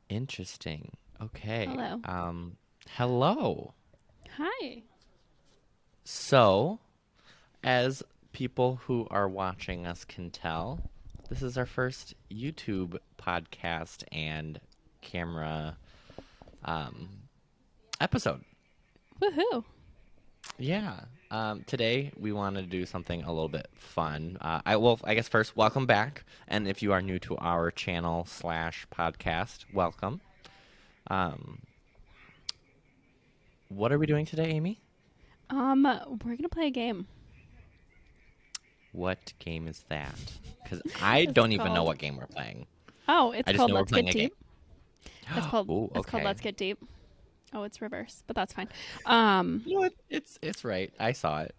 Interesting. Okay. Hello. Hello. Hi. So, as people who are watching us can tell, this is our first YouTube podcast and camera um, episode. Woohoo. Yeah. Today we want to do something a little bit fun. I guess first, welcome back, and if you are new to our channel slash podcast, welcome. Um, what are we doing today, Amy? We're gonna play a game. What game is that? Because I It's don't even know called what game we're playing. it's I just called know we're Let's playing Get a game. Deep. Oh, It's called okay. Let's Get Deep. Oh, it's reverse, but that's fine. You know what? It's right. I saw it.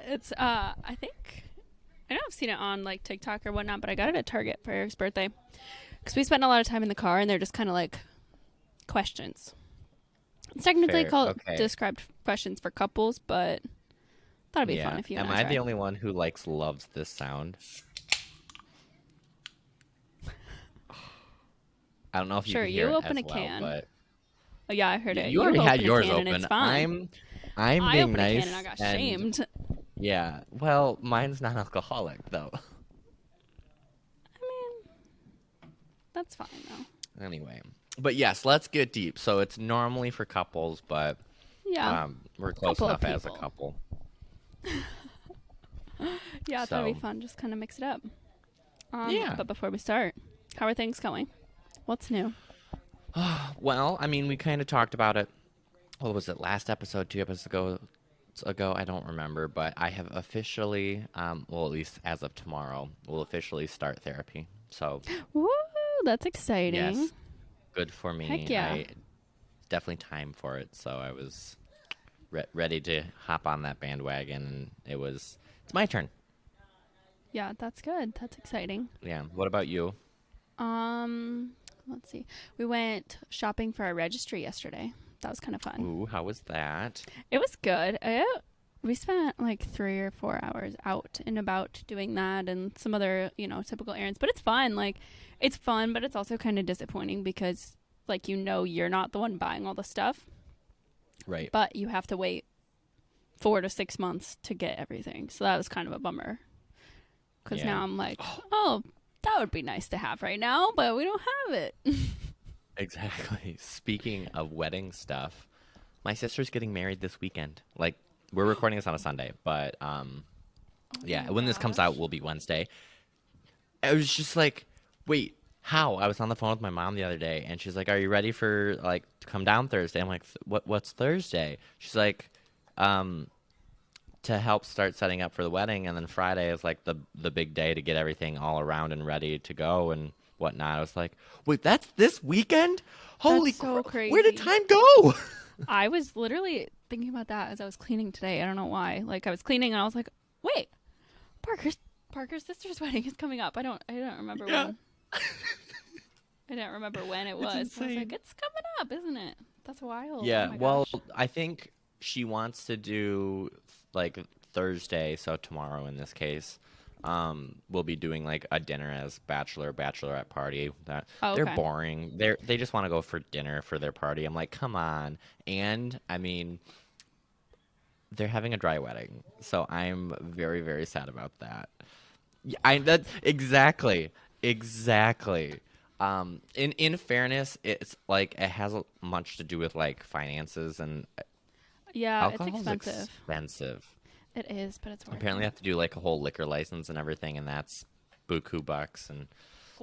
It's I think I know I've seen it on like TikTok or whatnot, but I got it at Target for Eric's birthday because we spent a lot of time in the car, and they're just kind of like questions. It's technically Fair. called Okay. described questions for couples, but that'd be fun Yeah. if you Am want to I the try. only one who loves this sound? I don't know if you Sure, could hear you it open as a well, can. but Oh yeah, I heard it. you You already had open a yours can and it's open. fine. I'm I being open a can and I nice got and shamed. yeah. Well, mine's non-alcoholic though. I mean, that's fine though. Anyway, but yes, let's get deep. So it's normally for couples, but Yeah, we're close couple of enough as a people. couple. Yeah, that'd be So fun. Just kind of mix it up. yeah. But before we start, how are things going? What's new? Well, I mean, we kind of talked about it. What was it? Last episode, 2 episodes ago. I don't remember, but I have officially, well, at least as of tomorrow, will officially start therapy. So Woo, that's exciting. yes, good for Heck me. yeah. I definitely time for it. So I was ready to hop on that bandwagon, and it's my turn. Yeah, that's good. That's exciting. Yeah. What about you? Um, let's see. We went shopping for our registry yesterday. That was kind of fun. Ooh, how was that? It was good. We spent like 3 or 4 hours out and about doing that and some other, typical errands. But it's fun. Like, it's fun, but it's also kind of disappointing because, like, you're not the one buying all the stuff, Right. but you have to wait 4 to 6 months to get everything. So that was kind of a bummer because Yeah. now I'm like, oh, that would be nice to have right now, but we don't have it. Exactly. Speaking of wedding stuff, my sister's getting married this weekend. Like we're recording this on a Sunday, but Oh yeah, my when this comes out gosh. will be Wednesday. I was just like, wait, how? I was on the phone with my mom the other day and she's like, "Are you ready for like to come down Thursday?" I'm like, What's Thursday?" She's like, um to help start setting up for the wedding, and then Friday is like the big day to get everything all around and ready to go and whatnot. I was like, wait, that's this weekend? That's Holy so crap! Where did crazy. time go? I was literally thinking about that as I was cleaning today. I don't know why. Like I was cleaning and I was like, "Wait, Parker's Parker's sister's wedding is coming up." I don't remember Yeah, when. I don't remember when it it's was. But I was like, insane. "It's coming up, isn't it?" That's wild. Oh Yeah, my well, gosh. I think she wants to do like Thursday, so tomorrow in this case. We'll be doing like a dinner as bachelorette party. That Oh, they're okay. boring. They just want to go for dinner for their party. I'm like, come on. And I mean, they're having a dry wedding, so I'm very very sad about that. Yeah, I that exactly. In fairness, it's like it has much to do with like finances and Yeah, it's alcohol is expensive. expensive. It is, but it's worth Apparently, it. they have to do like a whole liquor license and everything, and that's buku bucks. And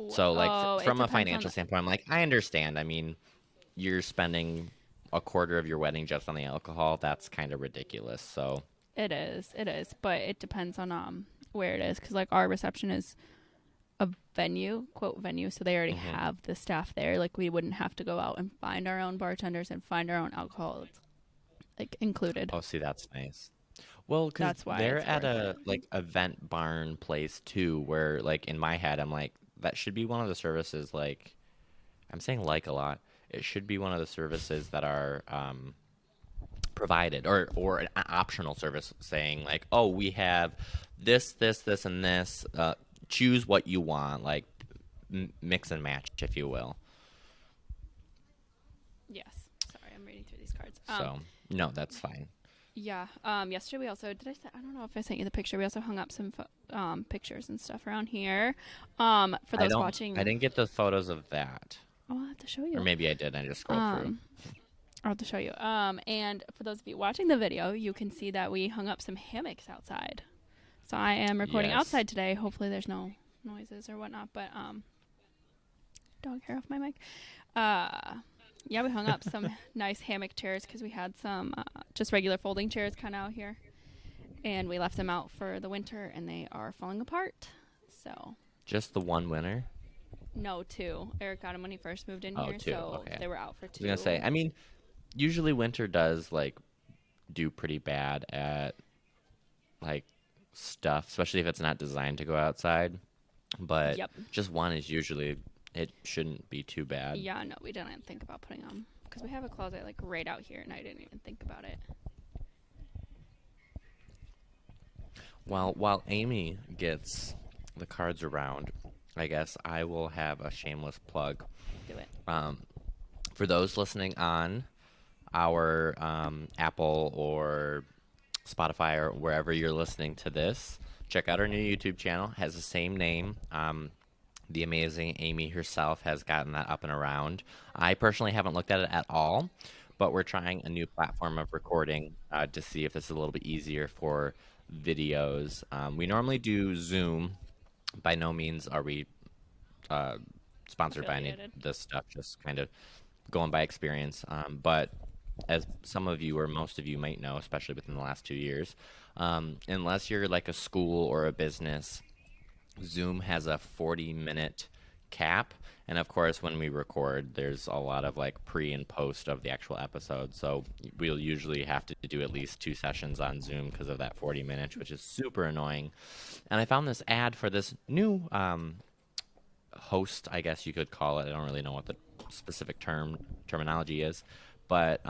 so, like Oh, it from a depends on financial the. standpoint, I'm like, I understand. I mean, you're spending a quarter of your wedding just on the alcohol. That's kind of ridiculous. So, It is. It is, but it depends on where it is because like our reception is a venue, quote venue, so they already hmm have the staff there. Like we wouldn't have to go out and find our own bartenders and find our own alcohol. It's like included. oh, see, that's nice. Well, because That's why they're it's at worth a it. like event barn place too, where like in my head, I'm like, that should be one of the services. Like, I'm saying like a lot. It should be one of the services that are provided, or an optional service, saying like, oh, we have this, and this. Choose what you want, like mix and match, if you will. Yes. Sorry, I'm reading through these cards. So no, that's fine. Yeah. Yesterday we also I don't know if I sent you the picture. We also hung up some pictures and stuff around here. For I those don't. I watching, didn't get the photos of that, oh, I'll have to show or you. maybe I did. I just scrolled through. Um, I'll have to show you. And for those of you watching the video, you can see that we hung up some hammocks outside. So I am recording Yes. outside today. Hopefully there's no noises or whatnot. But dog hair off my mic. Yeah, we hung up some nice hammock chairs because we had some just regular folding chairs kind of out here, and we left them out for the winter, and they are falling apart. So Just the one winner. no, two. Eric got them when he first moved in Oh, here, two. so Okay. they were out for I was two. gonna say. I mean, usually winter does like do pretty bad at like stuff, especially if it's not designed to go outside. But Yep. just one is usually it shouldn't be too bad. Yeah, no, we didn't think about putting them because we have a closet like right out here, and I didn't even think about it. Well, while Amy gets the cards around, I guess I will have a shameless plug. Do it. For those listening on our Apple or Spotify or wherever you're listening to this, check out our new YouTube channel. It has the same name. The amazing Amy herself has gotten that up and around. I personally haven't looked at it at all, but we're trying a new platform of recording to see if this is a little bit easier for videos. We normally do Zoom. By no means are we sponsored by any of Affiliated. this stuff, just kind of going by experience. But as some of you or most of you might know, especially within the last 2 years, unless you're like a school or a business, Zoom has a 40-minute cap. And of course, when we record, there's a lot of like pre and post of the actual episode. So we'll usually have to do at least 2 sessions on Zoom because of that 40 minutes, which is super annoying. And I found this ad for this new host, I guess you could call it. I don't really know what the specific terminology is, but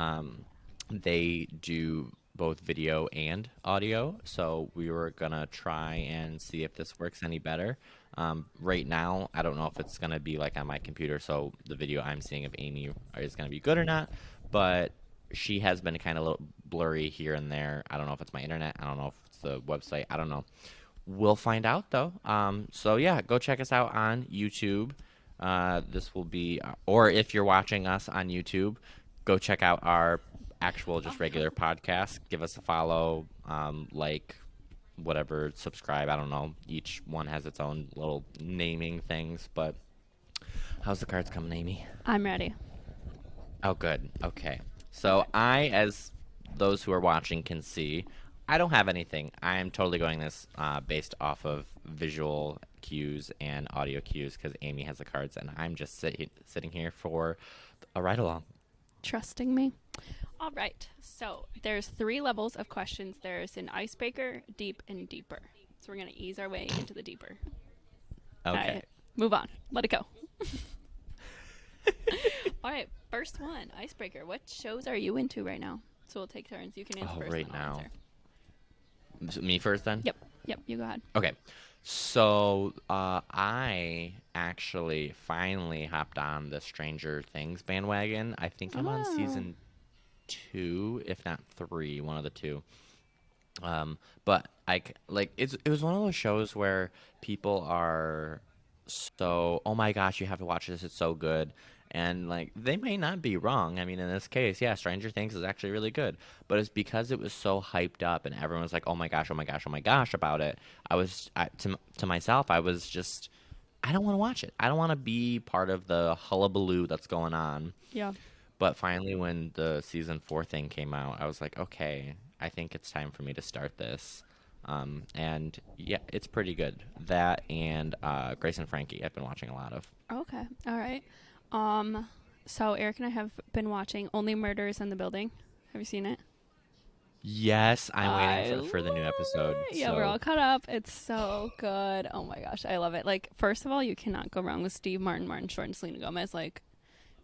they do both video and audio. So we were gonna try and see if this works any better. Right now, I don't know if it's gonna be like on my computer, so the video I'm seeing of Amy is gonna be good or not. But she has been kind of a little blurry here and there. I don't know if it's my internet. I don't know if it's the website. I don't know. We'll find out though. So yeah, go check us out on YouTube. This will be, or if you're watching us on YouTube, go check out our actual, just regular podcast. Give us a follow, like, whatever, subscribe. I don't know. Each one has its own little naming things, but how's the cards coming, Amy? I'm ready. Oh, good. Okay. So I, as those who are watching can see, I don't have anything. I am totally going this based off of visual cues and audio cues because Amy has the cards, and I'm just sitting here for a ride along. Trusting me. All right. So there's 3 levels of questions. There's an icebreaker, deep, and deeper. So we're gonna ease our way into the deeper. Okay. All right, move on. Let it go. All right. First one, icebreaker. What shows are you into right now? So we'll take turns. You can answer first. Right and I'll now. answer. Me first, then? Yep. Yep. You go ahead. Okay. So I actually finally hopped on the Stranger Things bandwagon. I think I'm on Oh. season 2, if not 3, one of the two. But it was one of those shows where people are so, oh my gosh, you have to watch this, it's so good. And like they may not be wrong. I mean, in this case, yeah, Stranger Things is actually really good. But it's because it was so hyped up and everyone was like, oh my gosh, oh my gosh, oh my gosh about it. To myself, I was just, I don't want to watch it. I don't want to be part of the hullabaloo that's going on. Yeah. But finally, when the season 4 thing came out, I was like, okay, I think it's time for me to start this. And yeah, it's pretty good. That and Grace and Frankie, I've been watching a lot of. Okay. All right. So Eric and I have been watching Only Murders in the Building. Have you seen it? Yes, I'm waiting I for the new episode. love it. Yeah, we're all caught up. It's so good. Oh my gosh, I love it. Like, first of all, you cannot go wrong with Steve Martin Short, and Selena Gomez. Like,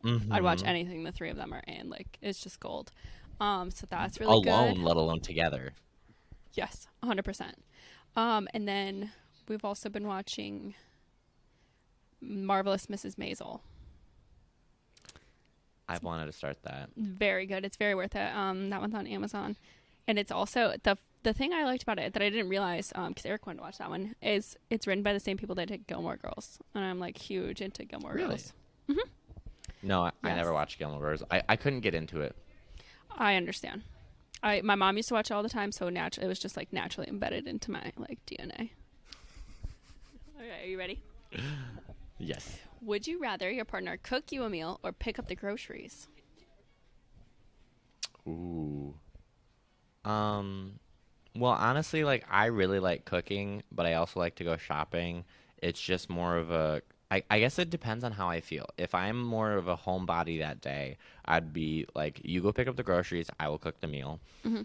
I'd watch Mhm. anything the 3 of them are in. Like, it's just gold. So that's really Alone, good. let alone together. Yes, 100%. And then we've also been watching Marvelous Mrs. Maisel. I've wanted to start that. Very good. It's very worth it. That one's on Amazon, and it's also the thing I liked about it that I didn't realize, because Eric wanted to watch that one, is it's written by the same people that did Gilmore Girls, and I'm like huge into Gilmore Really? Girls. Hmm. No, I Yes, never watched Gilmore Girls. I couldn't get into it. I understand. My mom used to watch it all the time, so it was just like naturally embedded into my like DNA. Okay, are you ready? Yes. Would you rather your partner cook you a meal or pick up the groceries? Ooh. Um. Well, honestly, like I really like cooking, but I also like to go shopping. It's just more of a I guess it depends on how I feel. If I'm more of a homebody that day, I'd be like, you go pick up the groceries, I will cook the meal. Hmm.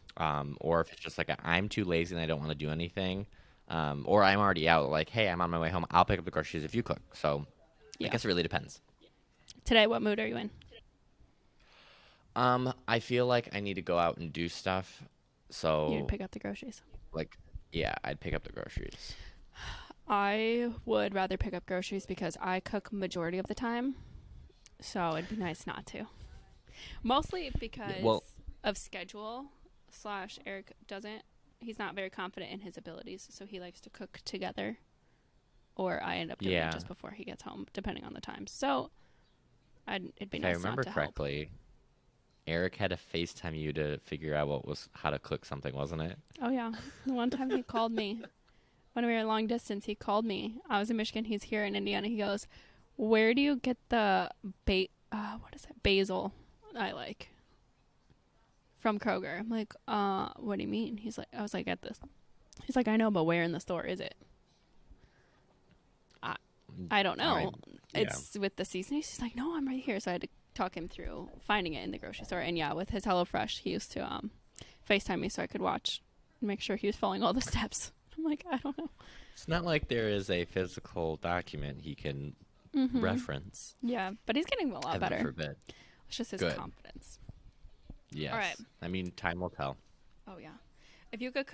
Or if it's just like I'm too lazy and I don't want to do anything, or I'm already out, like, hey, I'm on my way home, I'll pick up the groceries if you cook. So I Yeah. guess it really depends. Today, what mood are you in? I feel like I need to go out and do stuff. You'd So pick up the groceries. like, yeah, I'd pick up the groceries. I would rather pick up groceries because I cook majority of the time, so it'd be nice not to. Mostly Yeah, because well, of schedule slash Eric doesn't. He's not very confident in his abilities, so he likes to cook together, or I end up doing it yeah, just before he gets home, depending on the time. So it'd be if I nice not remember to help. correctly, Eric had to FaceTime you to figure out how to cook something, wasn't it? Oh yeah, the one time he called me when we were long distance. He called me. I was in Michigan. He's here in Indiana. He goes, "Where do you get the what is it? Basil I like from Kroger." I'm like, what do you mean?" I was like, "At this." He's like, "I know, but where in the store is it?" I I don't All right. know. Yeah. It's with the seasonings. He's like, "No, I'm right here." So I had to talk him through finding it in the grocery store. And yeah, with his HelloFresh, he used to FaceTime me so I could watch and make sure he was following all the steps. I'm like, I don't know. It's not like there is a physical document he can Mm-hmm. reference. Yeah, but he's getting a lot Heaven better. forbid. It's just his Good. confidence. All right. Yes. I mean, time will tell. Oh yeah. If you could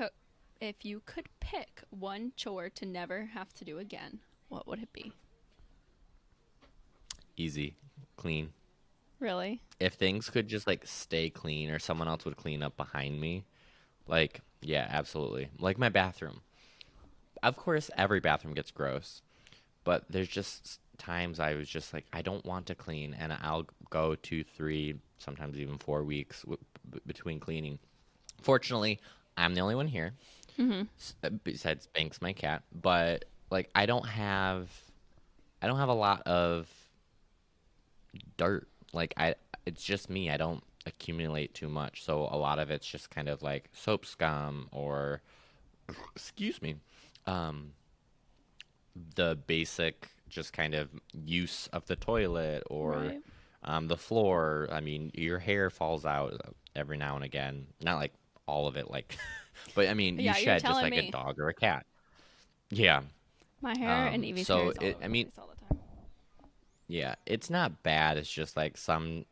if you could pick one chore to never have to do again, what would it be? Easy. Clean. Really? If things could just like stay clean or someone else would clean up behind me, like, yeah, absolutely. Like my bathroom. Of course, every bathroom gets gross, but there's just times I was just like, I don't want to clean, and I'll go 2, 3, sometimes even 4 weeks between cleaning. Fortunately, I'm the only one here, Mm-hmm. besides Banks, my cat. But like, I don't have a lot of dirt. Like, it's just me. I don't accumulate too much, so a lot of it's just kind of like soap scum or, excuse me, um, the basic just kind of use of the toilet or Right. the floor. I mean, your hair falls out every now and again. Not like all of it, like, but I mean, you Yeah, you're shed just telling like a me. dog or a cat. Yeah. My hair and Evie's hair So is all it, over I the mean, place all the time. yeah, it's not bad. It's just like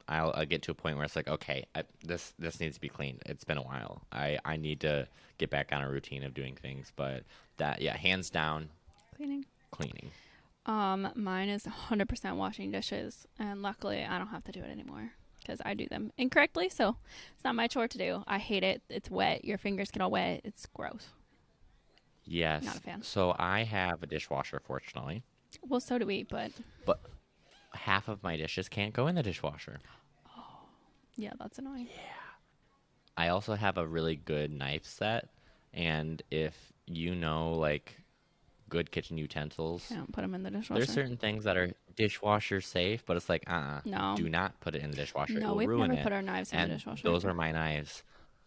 I'll get to a point where it's like, okay, this needs to be cleaned. It's been a while. I need to get back on a routine of doing things. But that, yeah, hands down, Cleaning. cleaning. Mine is 100% washing dishes, and luckily I don't have to do it anymore because I do them incorrectly. So it's not my chore to do. I hate it. It's wet. Your fingers get all wet. It's gross. Not a Yes. fan. So I have a dishwasher, fortunately, Well, so do we, but but half of my dishes can't go in the dishwasher. yeah, that's annoying. I also have a really good knife set, and if you know like good kitchen utensils, I don't put them in the there's dishwasher. certain things that are dishwasher safe, but it's like, No, do not put it in the dishwasher. It no, will we've ruin never it. put our knives in the And dishwasher. those are my knives.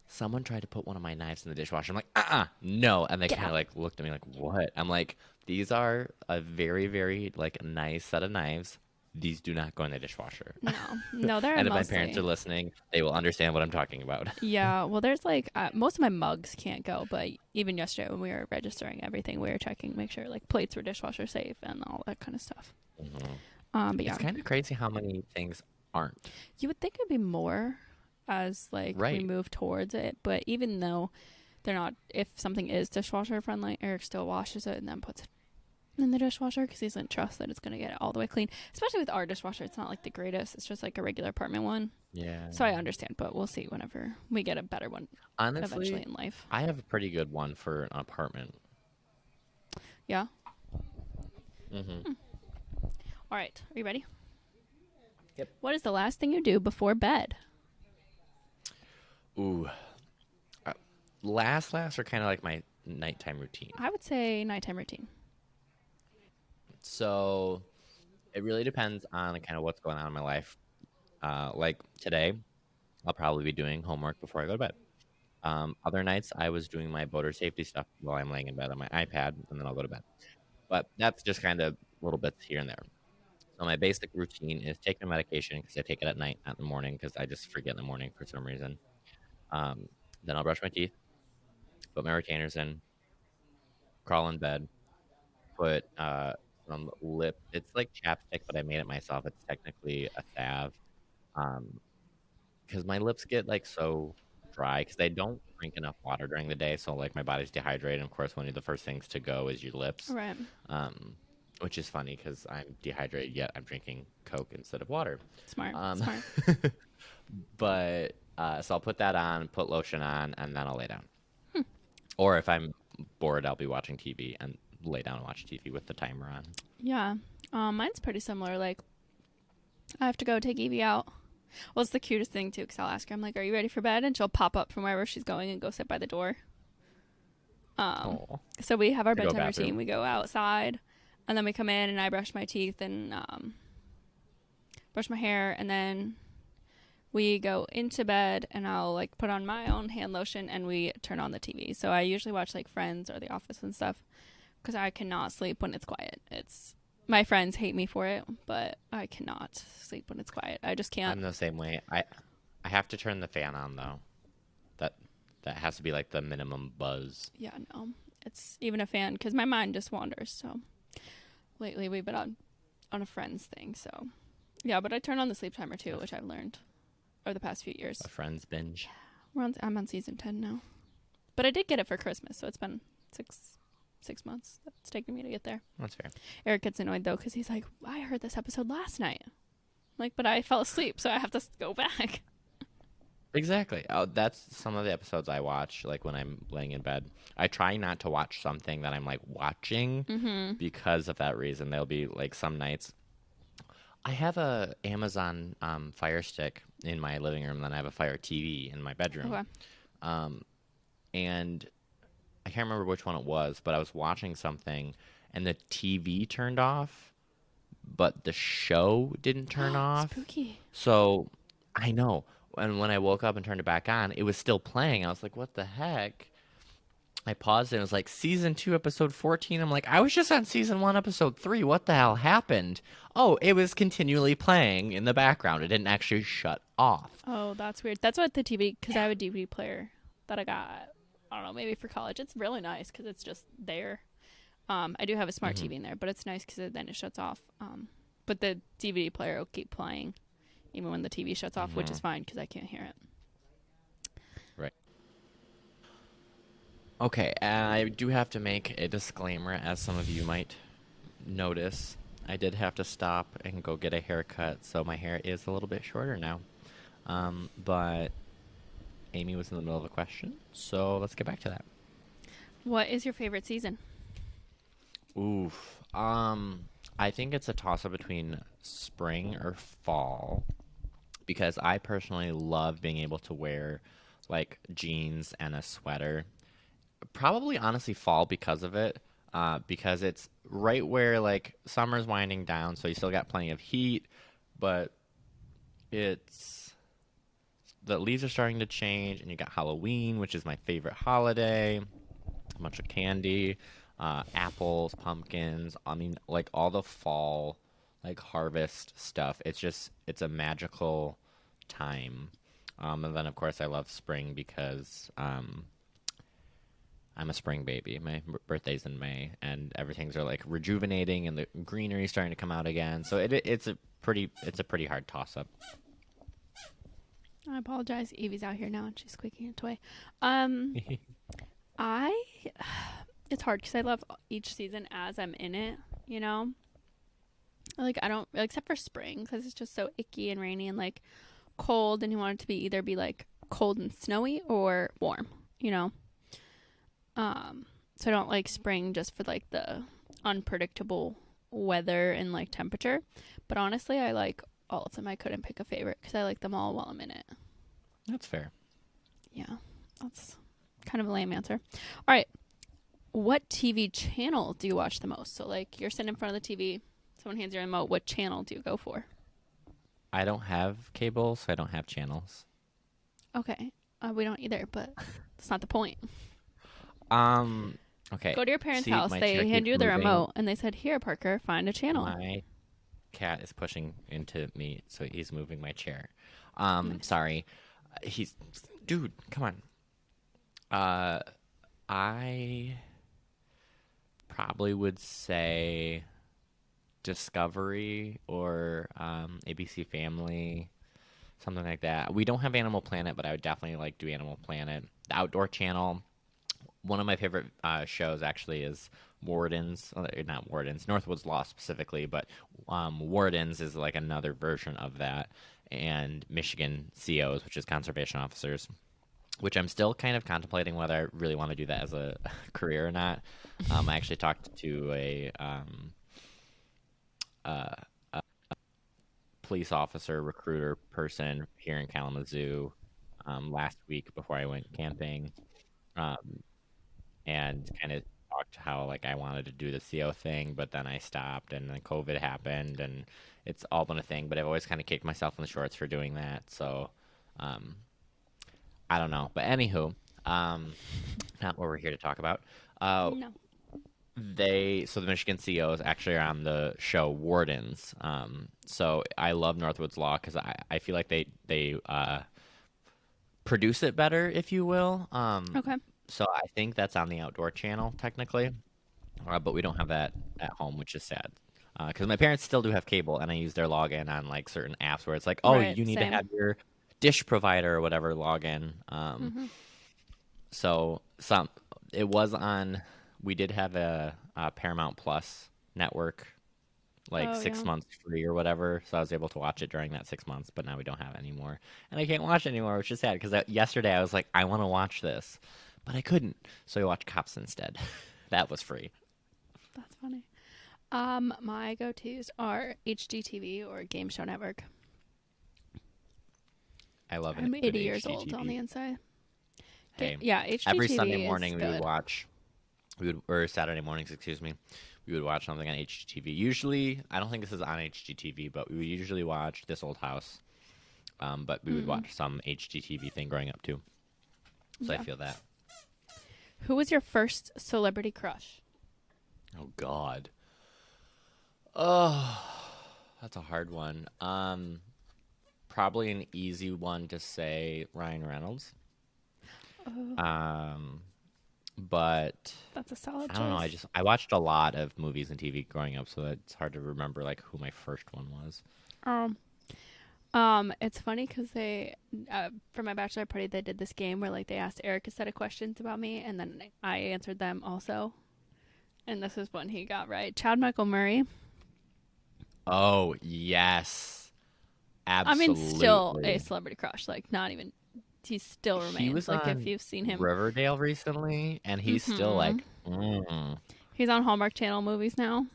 Someone tried to put one of my knives in the dishwasher. I'm like, no. And they Get kind of out. like looked at me like, what? I'm like, these are a very, very like nice set of knives. These do not go in the dishwasher. No, no, they're And if my parents are mostly. listening, they will understand what I'm talking about. Yeah, well, there's like most of my mugs can't go, but even yesterday when we were registering everything, we were checking, make sure like plates were dishwasher safe and all that kind of stuff. Mhm. But It's yeah, kind of crazy how many things aren't. you would think it'd be more as like we Right. move towards it, but even though they're not, if something is dishwasher friendly, Eric still washes it and then puts it in the dishwasher because he doesn't trust that it's going to get it all the way clean. Especially with our dishwasher, it's not like the greatest. It's just like a regular apartment one. Yeah. So I understand, but we'll see whenever we get a better one eventually Honestly, in life. I have a pretty good one for an apartment. Yeah. Hmm. All right. Are you ready? Yep. What is the last thing you do before bed? Ooh. Uh, last are kind of like my nighttime routine. I would say nighttime routine. So it really depends on kind of what's going on in my life. Like today, I'll probably be doing homework before I go to bed. Other nights, I was doing my boater safety stuff while I'm laying in bed on my iPad, and then I'll go to bed. But that's just kind of little bits here and there. So my basic routine is take my medication because I take it at night, not in the morning, because I just forget in the morning for some reason. Um, then I'll brush my teeth, put my retainers in, crawl in bed, put some lip. It's like chapstick, but I made it myself. It's technically a salve. Um, because my lips get like so dry because I don't drink enough water during the day. So like my body's dehydrated. And of course, one of the first things to go is your lips, Right. um, which is funny because I'm dehydrated yet I'm drinking Coke instead of water. Smart. Um, Smart. but so I'll put that on, put lotion on, and then I'll lay down. Or if I'm bored, I'll be watching TV and lay down and watch TV with the timer on. Yeah. Mine's pretty similar. Like, I have to go take Evie out. Well, it's the cutest thing, too, because I'll ask her, I'm like, are you ready for bed? And she'll pop up from wherever she's going and go sit by the door. Oh, So we have our to go bedtime routine. bathroom. We go outside, and then we come in, and I brush my teeth and brush my hair, and then we go into bed, and I'll, like, put on my own hand lotion, and we turn on the TV. So I usually watch, like, Friends or The Office and stuff, because I cannot sleep when it's quiet. My friends hate me for it, but I cannot sleep when it's quiet. I just can't. I'm the same way. I have to turn the fan on though. That that has to be like the minimum buzz. Yeah, no. It's even a fan because my mind just wanders. So lately we've been on a Friends thing. So yeah, but I turn on the sleep timer too, which I've learned over the past few years. A Friends binge. I'm on season 10 now, but I did get it for Christmas, so it's been six months it's taken me to get there. That's fair. Eric gets annoyed though because he's like, I heard this episode last night. Like, but I fell asleep, so I have to go back. Exactly. Oh, that's some of the episodes I watch, like when I'm laying in bed. I try not to watch something that I'm like watching because of that reason. There'll be like some nights. I have a Amazon Fire Stick in my living room, then I have a Fire TV in my bedroom. Okay. And I can't remember which one it was, but I was watching something and the TV turned off, but the show didn't turn off. Spooky. So I know. And when I woke up and turned it back on, it was still playing. I was like, what the heck? I paused it and it was like season 2, episode 14. I'm like, I was just on season 1, episode 3. What the hell happened? Oh, it was continually playing in the background. It didn't actually shut off. Oh, that's weird. That's what the TV, because I have a DVD player that I got, I don't know, maybe for college. It's really nice because it's just there. I do have a smart TV in there, but it's nice because then it shuts off. But the DVD player will keep playing even when the TV shuts off, which is fine because I can't hear it. Right. Okay, I do have to make a disclaimer, as some of you might notice. I did have to stop and go get a haircut, so my hair is a little bit shorter now. But Amy was in the middle of a question, so let's get back to that. What is your favorite season? Oof. I think it's a toss-up between spring or fall, because I personally love being able to wear like jeans and a sweater. Probably honestly fall because of it, because it's right where like summer's winding down, so you still got plenty of heat, but it's the leaves are starting to change, and you got Halloween, which is my favorite holiday. A bunch of candy, apples, pumpkins. I mean, like all the fall, like harvest stuff. It's a magical time. And then of course I love spring because I'm a spring baby. My birthday's in May, and everything's are like rejuvenating, and the greenery's starting to come out again. So it's a pretty hard toss up. I apologize. Evie's out here now and she's squeaking a toy. It's hard because I love each season as I'm in it. you know? Like, I don't, except for spring, because it's just so icky and rainy and like cold, and you want it to be either be like cold and snowy or warm, you know? So I don't like spring just for like the unpredictable weather and like temperature. But honestly, I like all of them. I couldn't pick a favorite because I like them all while I'm in it. That's fair. Yeah, that's kind of a lame answer. All right. What TV channel do you watch the most? So, like, you're sitting in front of the TV, someone hands you a remote. What channel do you go for? I don't have cable, so I don't have channels. Okay. We don't either, but that's not the point. Um, okay. Go to your parents' See, house. my chair They hand keeps you the moving. remote, and they said, "Here, Parker, find a channel." My cat is pushing into me, so he's moving my chair. Nice. Sorry. He's, dude, come on. Uh, I probably would say Discovery or ABC Family, something like that. We don't have Animal Planet, but I would definitely like do Animal Planet. The Outdoor Channel. One of my favorite shows actually is Wardens, not Wardens, Northwoods Law specifically, but Wardens is like another version of that, and Michigan COs, which is conservation officers, which I'm still kind of contemplating whether I really want to do that as a career or not. I actually talked to uh, a police officer, recruiter person here in Kalamazoo last week before I went camping. Um, and kind of talked how like I wanted to do the CO thing, but then I stopped, and then COVID happened, and it's all been a thing. But I've always kind of kicked myself in the shorts for doing that. So um, I don't know. But anywho, um, not what we're here to talk about. Uh, No. the Michigan COs actually are on the show Wardens. So I love Northwoods Law because I feel like they produce it better, if you will. Okay. So I think that's on the outdoor channel technically, but we don't have that at home, which is sad. Because my parents still do have cable, and I use their login on like certain apps where it's like, oh, Right. you need to have Same. your dish provider or whatever login. Mm-hmm. So some it was on. We did have a Paramount Plus network, like Oh six yeah. months free or whatever. So I was able to watch it during that 6 months, but now we don't have it anymore, and I can't watch it anymore, which is sad. Because yesterday I was like, I want to watch this, but I couldn't, so I watched Cops instead. That was free. That's funny. My go-tos are HGTV or Game Show Network. I love a I'm good 80 years old on HGTV. the inside. Hey, Yeah, every Sunday HGTV is morning we would good. watch. We would or Saturday mornings, excuse me. We would watch something on HGTV. Usually, I don't think this is on HGTV, but we would usually watch This Old House. But we would Mm, watch some HGTV thing growing up too. So I yeah. feel that. Who was your first celebrity crush? Oh God. Oh, that's a hard one. Probably an easy one to say Ryan Reynolds. Oh, Um, but that's a solid I don't know. choice. I watched a lot of movies and TV growing up, so it's hard to remember like who my first one was. Um, it's funny because they, for my bachelor party, they did this game where like they asked Eric a set of questions about me, and then I answered them also. And this is one he got right. Chad Michael Murray. Oh yes, I mean, still a absolutely. celebrity crush. Like, not even. He still He remains. was Like, if on you've seen him. Riverdale recently, and he's still Mm-hmm. like, He's on Hallmark Channel movies now.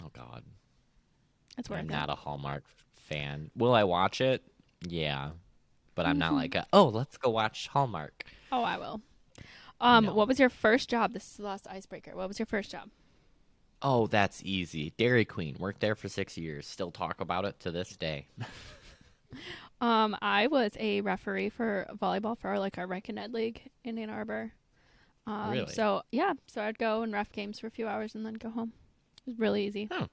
oh God, It's I'm worth it. not a Hallmark fan. Will I watch it? Yeah, but I'm not Mm-hmm. like, oh, let's go watch Hallmark. Oh, I will. No. What was your first job? This is the last icebreaker. What was your first job? Oh, that's easy. Dairy Queen. Worked there for 6 years. Still talk about it to this day. I was a referee for volleyball for like our Rec and Ed League in Ann Arbor. Really? So yeah, so I'd go and ref games for a few hours and then go home. It was really easy. Oh.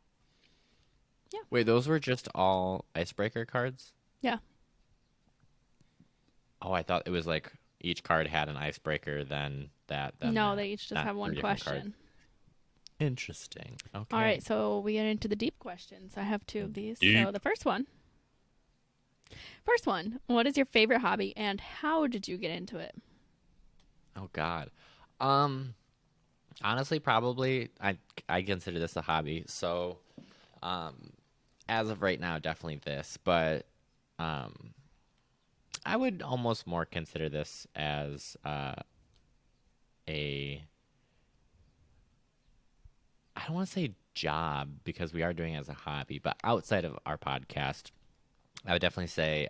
Yeah. Wait, those were just all icebreaker cards? Yeah. Oh, I thought it was like each card had an icebreaker, then No, that. they each just Not have one three different cards. question. Interesting. All right, Okay. so we get into the deep questions. I have two of these. So Deep. the first one, what is your favorite hobby and how did you get into it? Oh God. Um, Honestly, probably I consider this a hobby. So, um, as of right now, definitely this, but um, I would almost more consider this as a I don't want to say job because we are doing it as a hobby, but outside of our podcast, I would definitely say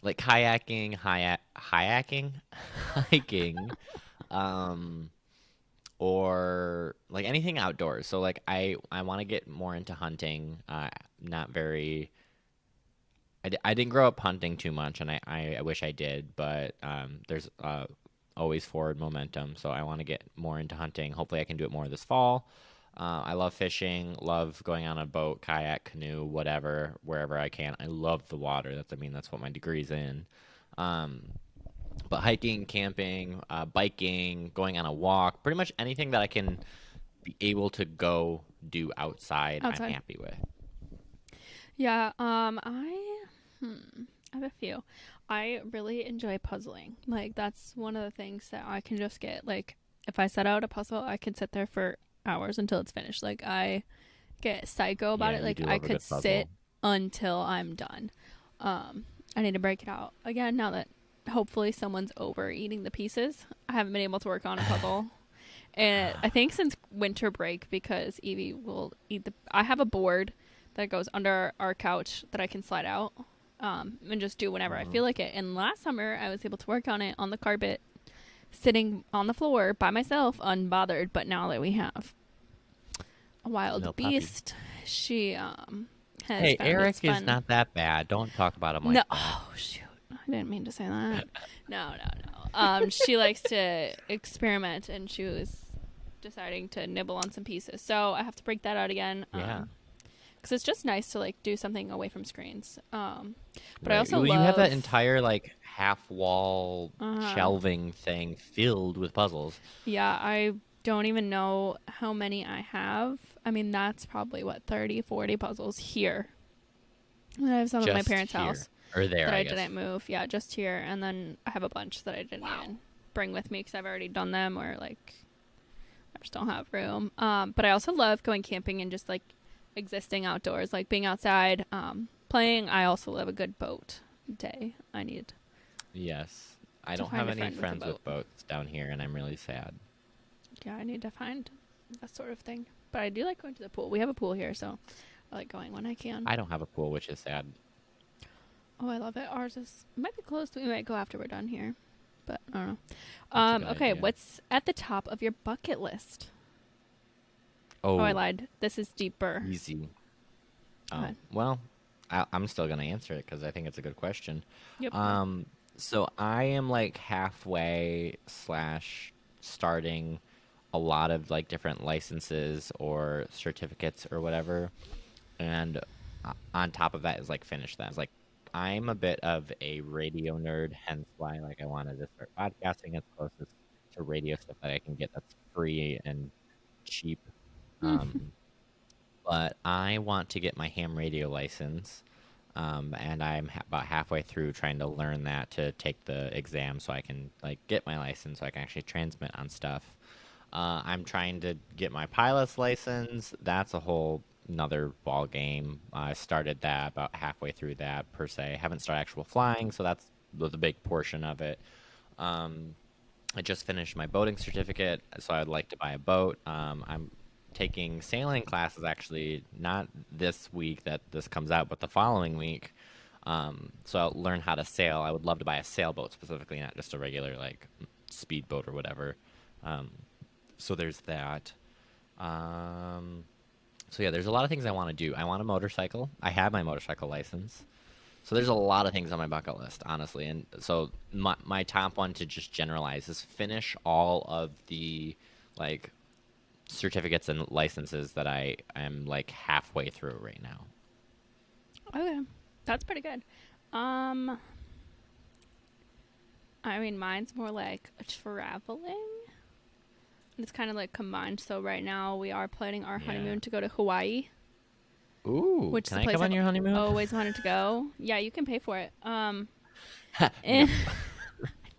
like kayaking, hiking, hiking, um, or like anything outdoors. So like I want to get more into hunting. Not very. I didn't grow up hunting too much, and I wish I did, but there's always forward momentum. So I want to get more into hunting. Hopefully, I can do it more this fall. I love fishing, love going on a boat, kayak, canoe, whatever, wherever I can. I love the water. That's what my degree's in. Um, but hiking, camping, biking, going on a walk, pretty much anything that I can be able to go do outside, I'm Outside. happy with. Yeah, I have a few. I really enjoy puzzling. Like that's one of the things that I can just get like if I set out a puzzle, I can sit there for hours until it's finished. Like I get psycho about Yeah, it. you Like do I love a could good sit puzzle. until I'm done. I need to break it out again now that hopefully someone's over eating the pieces. I haven't been able to work on a puzzle, and I think since winter break because Evie will eat the. I have a board that goes under our couch that I can slide out, and just do whenever I Hmm. feel like it. And last summer I was able to work on it on the carpet, sitting on the floor by myself, unbothered. But now that we have a wild Little puppy. beast, she has Hey, found it's Eric is fun. not that bad. Don't talk about him No, like that. oh shoot, I didn't mean to say that. No, no, no. She likes to experiment, and she was deciding to nibble on some pieces. So I have to break that out again. Yeah. Because it's just nice to like do something away from screens. But I Right. also You have that love. entire like half wall Uh, shelving thing filled with puzzles. yeah, I don't even know how many I have. I mean, that's probably what 30, 40 puzzles here. And I have some at my Just parents' here house or there, that I I guess. didn't move. Yeah, just here, and then I have a bunch that I didn't Wow. even bring with me because I've already done them or like I just don't have room. But I also love going camping and just like existing outdoors, like being outside, playing. I also love a good boat day. I need Yes. I to don't find have a any friend with a friends boat. with boats down here, and I'm really sad. Yeah, I need to find that sort of thing. But I do like going to the pool. We have a pool here, so I like going when I can. I don't have a pool, which is sad. Oh, I love it. Ours is might be closed. We might go after we're done here, but I don't know. That's a good Okay, idea. what's at the top of your bucket list? Oh, I Oh, lied. This is deeper. easy. Go Oh, ahead. well, I'm still gonna answer it because I think it's a good question. Yep. So I am like halfway slash starting a lot of like different licenses or certificates or whatever, and on top of that is like finish them. Like I'm a bit of a radio nerd, hence why like I wanted to start podcasting as closest to radio stuff that I can get that's free and cheap. Um, but I want to get my ham radio license, and I'm about halfway through trying to learn that to take the exam so I can like get my license so I can actually transmit on stuff. I'm trying to get my pilot's license. That's a whole another ball game. I started that about halfway through that per se. Haven't started actual flying, so that's the big portion of it. Um, I just finished my boating certificate, so I'd like to buy a boat. I'm taking sailing classes actually not this week that this comes out, but the following week. So I'll learn how to sail. I would love to buy a sailboat specifically, not just a regular like speedboat or whatever. Um, so there's that. Um, so yeah, there's a lot of things I want to do. I want a motorcycle. I have my motorcycle license. So there's a lot of things on my bucket list, honestly. And so my top one to just generalize is finish all of the like certificates and licenses that I am like halfway through right now. Okay, that's pretty good. Um, I mean, mine's more like traveling. It's kind of like combined. So right now we are planning our Yeah. honeymoon to go to Hawaii, Ooh, which is can a I place come on I've your honeymoon? always wanted to go. Yeah, you can pay for it. No. And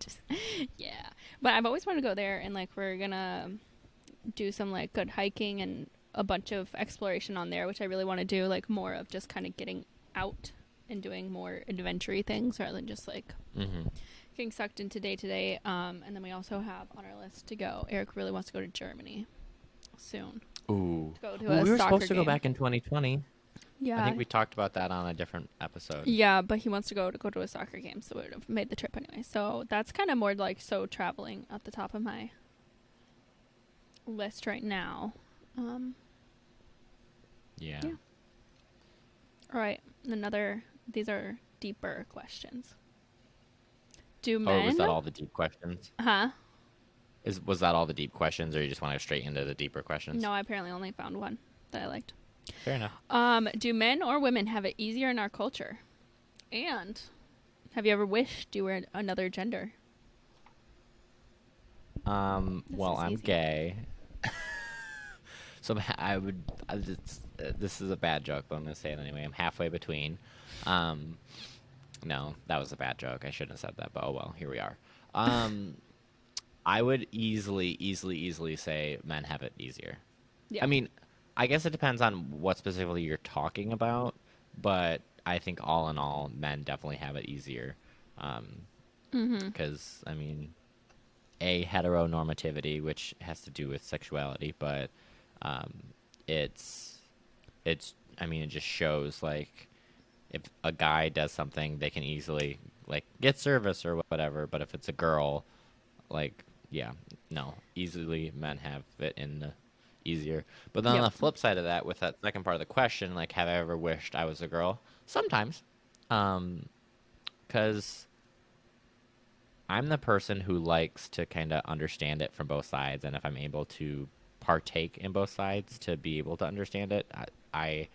just yeah, But I've always wanted to go there, and like we're gonna do some like good hiking and a bunch of exploration on there, which I really want to do. Like more of just kind of getting out and doing more adventure things rather than just like Mm-hmm. getting sucked into day to day. And then we also have on our list to go. Eric really wants to go to Germany soon Ooh. to go to Well, a we were soccer supposed to go game. back in 2020. I Yeah, think we talked about that on a different episode. yeah, but he wants to go to a soccer game, so we would have made the trip anyway. So that's kind of more like so traveling at the top of my list right now. Yeah. Yeah. All right, these are deeper questions. Do Or was men? that all the deep questions? Huh? Was that all the deep questions, or you just want to go straight into the deeper questions? No, I apparently only found one that I liked. Fair enough. Do men or women have it easier in our culture? And have you ever wished you were another gender? Well, is I'm easy. gay. So this is a bad joke, but I'm going to say it anyway. I'm halfway between. No, that was a bad joke. I shouldn't have said that, but oh well, here we are. I would easily say men have it easier. Yeah. I mean, I guess it depends on what specifically you're talking about, but I think all in all, men definitely have it easier. Mm-hmm. Because, I mean, heteronormativity, which has to do with sexuality, but um, it's, I mean, it just shows, like, if a guy does something, they can easily, like, get service or whatever, but if it's a girl, like, yeah, no, easily men have it in the easier. But then on Yep. the flip side of that, with that second part of the question, like, have I ever wished I was a girl? Sometimes. Because I'm the person who likes to kind of understand it from both sides, and if I'm able to partake in both sides to be able to understand it, I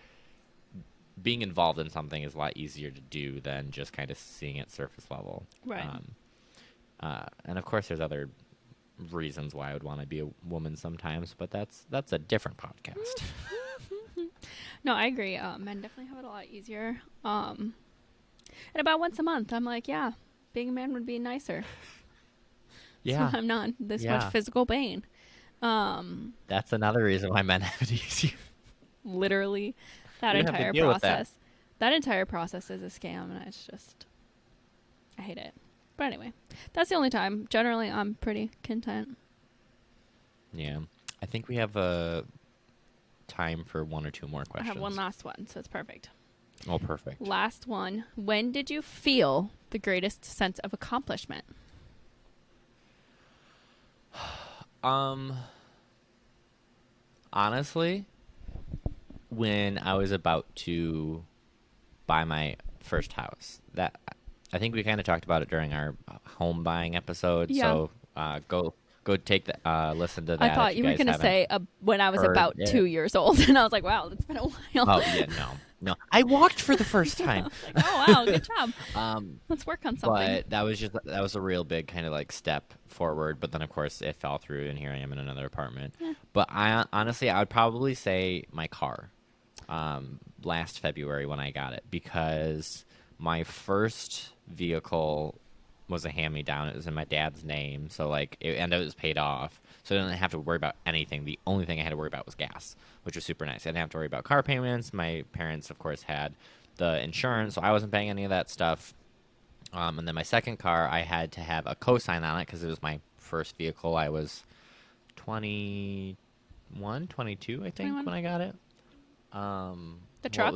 being involved in something is a lot easier to do than just kind of seeing it surface level. Right. And of course, there's other reasons why I would want to be a woman sometimes, but that's a different podcast. No, I agree. Men definitely have it a lot easier. And about once a month, I'm like, yeah, being a man would be nicer. Yeah, So I'm not this yeah. much physical pain. That's another reason why men have it easier. Literally, that We don't have to entire deal with that. process. That entire process is a scam, and it's just, I hate it. But anyway, that's the only time. Generally, I'm pretty content. Yeah, I think we have a time for one or two more I questions. have one last one, so it's perfect. Oh, perfect. Last one. When did you feel the greatest sense of accomplishment? Honestly, when I was about to buy my first house, that I think we kind of talked about it during our home buying episode. Yeah. So go take the listen to that. I thought if you were guys going to haven't say when I was heard about it. 2 years old, and I was like, wow, that's been a while. Oh yeah, no, I walked for the first time. Like, oh wow, good job. Let's work on something. But that was a real big kind of like step forward. But then of course it fell through, and here I am in another apartment. Yeah. But I honestly, I would probably say my car. Last February when I got it, because my first vehicle was a hand-me-down. It was in my dad's name, so like and it was paid off, so I didn't have to worry about anything. The only thing I had to worry about was gas, which was super nice. I didn't have to worry about car payments. My parents, of course, had the insurance, so I wasn't paying any of that stuff. And then my second car, I had to have a cosign on it because it was my first vehicle. I was 21, 22, I think, 21. when I got it. The truck?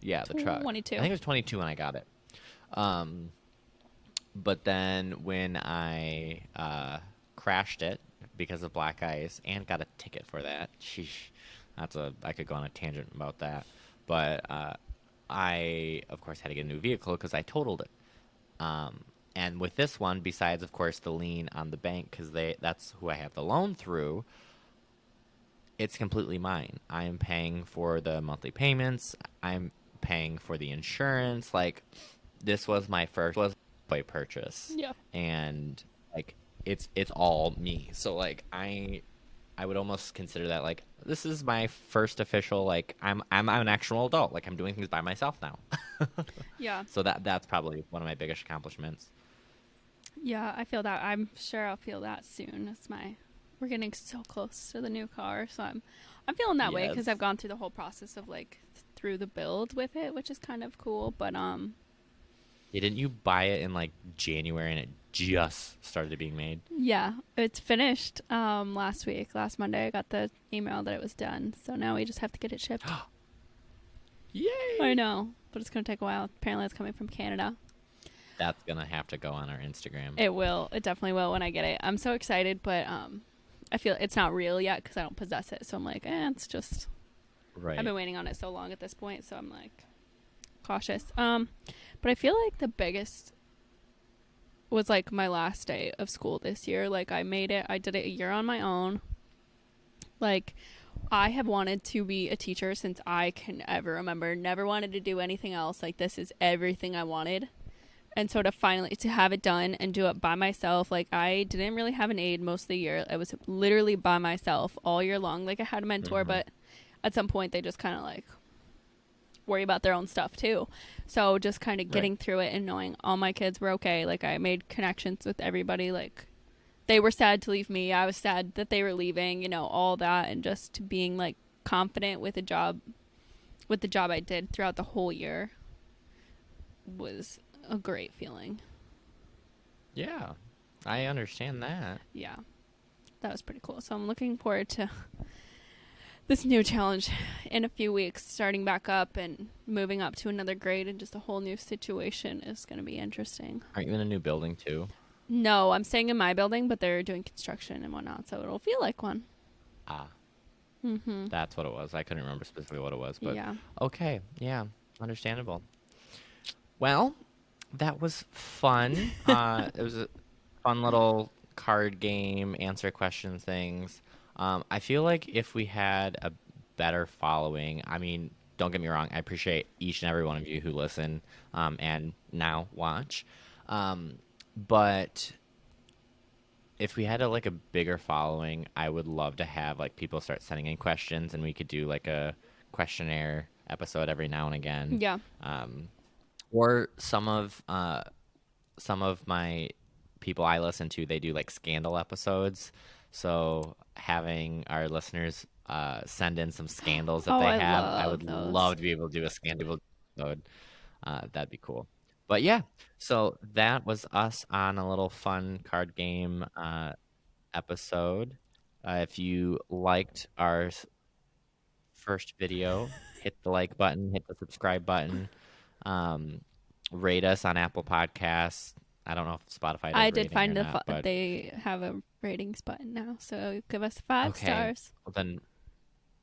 Yeah, the truck. 22. I think it was 22 when I got it. But then when I crashed it because of black ice and got a ticket for that, sheesh, I could go on a tangent about that. But I, of course, had to get a new vehicle because I totaled it. And with this one, besides, of course, the lien on the bank, because that's who I have the loan through, it's completely mine. I'm paying for the monthly payments. I'm paying for the insurance. Like, this was my first purchase. Yeah. And like it's all me. So like I would almost consider that like this is my first official, like I'm an actual adult. Like I'm doing things by myself now. Yeah. So that's probably one of my biggest accomplishments. Yeah, I feel that. I'm sure I'll feel that soon. We're getting so close to the new car, so I'm feeling that way because Yes. I've gone through the whole process of like through the build with it, which is kind of cool. But Yeah, didn't you buy it in like January and it just started being made? yeah, it's finished. Last week, last Monday, I got the email that it was done. So now we just have to get it shipped. I Yay! know, but it's gonna take a while. Apparently, it's coming from Canada. That's gonna have to go on our Instagram. It will. It definitely will when I get it. I'm so excited, but I feel it's not real yet because I don't possess it. So I'm like, it's just. I've Right. been waiting on it so long at this point, so I'm like cautious. But I feel like the biggest was like my last day of school this year. Like I made it. I did it a year on my own. Like I have wanted to be a teacher since I can ever remember. Never wanted to do anything else. Like this is everything I wanted. And so to finally to have it done and do it by myself, like I didn't really have an aide most of the year. I was literally by myself all year long. Like I had a mentor, Hmm. but at some point they just kind of like worry about their own stuff too. So just kind of Right. getting through it and knowing all my kids were okay. Like I made connections with everybody. Like they were sad to leave me. I was sad that they were leaving, all that, and just being like confident with the job I did throughout the whole year was a great feeling. Yeah, I understand that. Yeah. That was pretty cool. So I'm looking forward to this new challenge in a few weeks, starting back up and moving up to another grade and just a whole new situation is going to be interesting. Aren't you in a new building too? No, I'm staying in my building, but they're doing construction and whatnot, so it'll feel like one. Ah, Mm-hmm. that's what it was. I couldn't remember specifically what it was, but Yeah. okay. Yeah, understandable. Well, that was fun. It was a fun little card game, answer question things. I feel like if we had a better following, I mean, don't get me wrong, I appreciate each and every one of you who listen and now watch. Um, but if we had like a bigger following, I would love to have like people start sending in questions and we could do like a questionnaire episode every now and again. Yeah. Um, or some of my people I listen to, they do like scandal episodes. So having our listeners send in some scandals that Oh, they I have, I love would those. love to be able to do a scandal episode. That'd be cool. But yeah, so that was us on a little fun card game episode. If you liked our first video, hit the like button, hit the subscribe button, um, rate us on Apple Podcasts. I don't know if Spotify I does did rating or find not, but they have a ratings button now, so give us five okay. stars. Well, then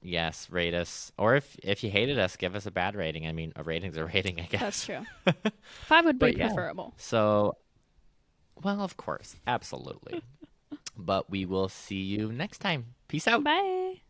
yes, rate us. Or if you hated us, give us a bad rating. I mean, a rating's a rating, I That's guess. true. Five would be But yeah. preferable. So, well, of course, absolutely. But we will see you next time. Peace out. Bye.